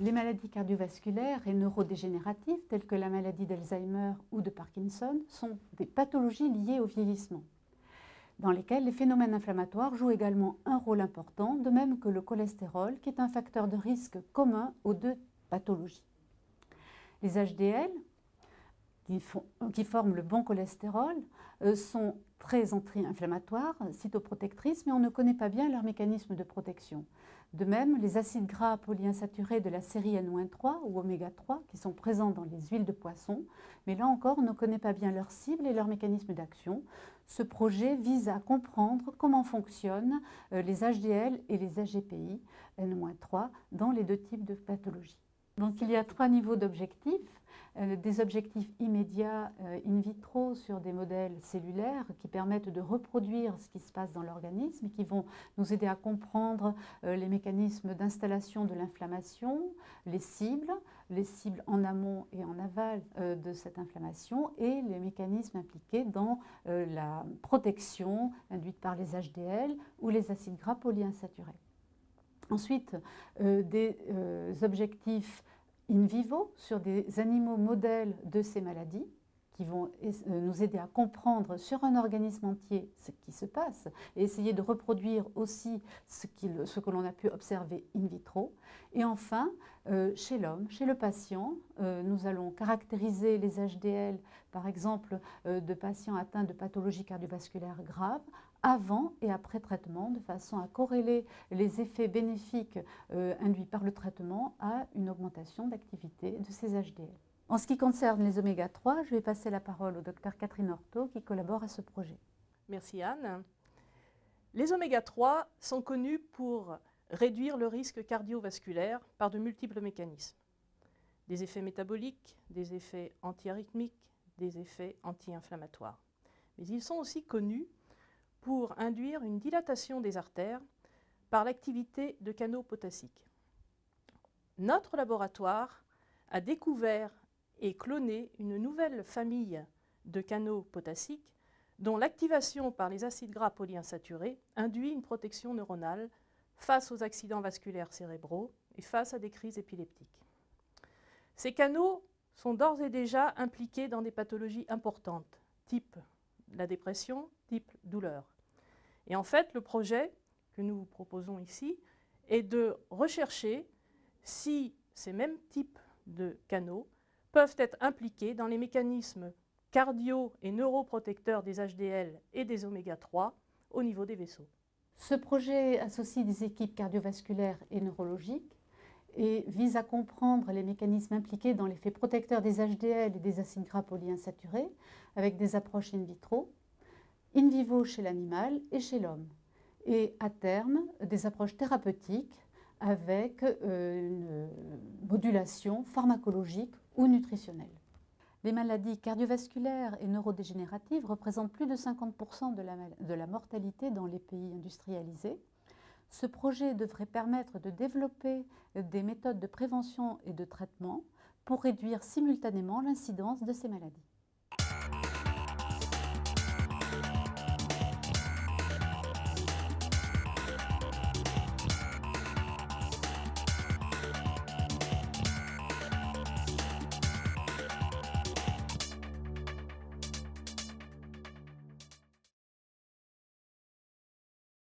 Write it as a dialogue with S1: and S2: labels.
S1: Les maladies cardiovasculaires et neurodégénératives, telles que la maladie d'Alzheimer ou de Parkinson, sont des pathologies liées au vieillissement, dans lesquelles les phénomènes inflammatoires jouent également un rôle important, de même que le cholestérol, qui est un facteur de risque commun aux deux pathologies. Les HDL, qui forment le bon cholestérol, sont très anti-inflammatoires, cytoprotectrices, mais on ne connaît pas bien leur mécanisme de protection. De même, les acides gras polyinsaturés de la série N-3 ou oméga 3 qui sont présents dans les huiles de poisson, mais là encore, on ne connaît pas bien leur cible et leur mécanisme d'action. Ce projet vise à comprendre comment fonctionnent les HDL et les AGPI N-3 dans les deux types de pathologies. Donc il y a 3 niveaux d'objectifs. Des objectifs immédiats in vitro sur des modèles cellulaires qui permettent de reproduire ce qui se passe dans l'organisme et qui vont nous aider à comprendre les mécanismes d'installation de l'inflammation, les cibles en amont et en aval de cette inflammation et les mécanismes impliqués dans la protection induite par les HDL ou les acides gras polyinsaturés. Ensuite, des objectifs in vivo sur des animaux modèles de ces maladies qui vont nous aider à comprendre sur un organisme entier ce qui se passe et essayer de reproduire aussi ce que l'on a pu observer in vitro. Et enfin, chez l'homme, chez le patient, nous allons caractériser les HDL, par exemple, de patients atteints de pathologies cardiovasculaires graves, avant et après traitement, de façon à corréler les effets bénéfiques induits par le traitement à une augmentation d'activité de ces HDL. En ce qui concerne les oméga 3, je vais passer la parole au Dr Catherine Orto qui collabore à ce projet.
S2: Merci Anne. Les oméga 3 sont connus pour réduire le risque cardiovasculaire par de multiples mécanismes. Des effets métaboliques, des effets antiarythmiques, des effets anti-inflammatoires. Mais ils sont aussi connus pour induire une dilatation des artères par l'activité de canaux potassiques. Notre laboratoire a découvert et cloné une nouvelle famille de canaux potassiques dont l'activation par les acides gras polyinsaturés induit une protection neuronale face aux accidents vasculaires cérébraux et face à des crises épileptiques. Ces canaux sont d'ores et déjà impliqués dans des pathologies importantes, type la dépression, type douleur. Et en fait, le projet que nous vous proposons ici est de rechercher si ces mêmes types de canaux peuvent être impliqués dans les mécanismes cardio- et neuroprotecteurs des HDL et des oméga 3 au niveau des vaisseaux.
S1: Ce projet associe des équipes cardiovasculaires et neurologiques et vise à comprendre les mécanismes impliqués dans l'effet protecteur des HDL et des acides gras polyinsaturés avec des approches in vitro, in vivo chez l'animal et chez l'homme. Et à terme, des approches thérapeutiques avec une modulation pharmacologique ou nutritionnelle. Les maladies cardiovasculaires et neurodégénératives représentent plus de 50% de la mortalité dans les pays industrialisés. Ce projet devrait permettre de développer des méthodes de prévention et de traitement pour réduire simultanément l'incidence de ces maladies.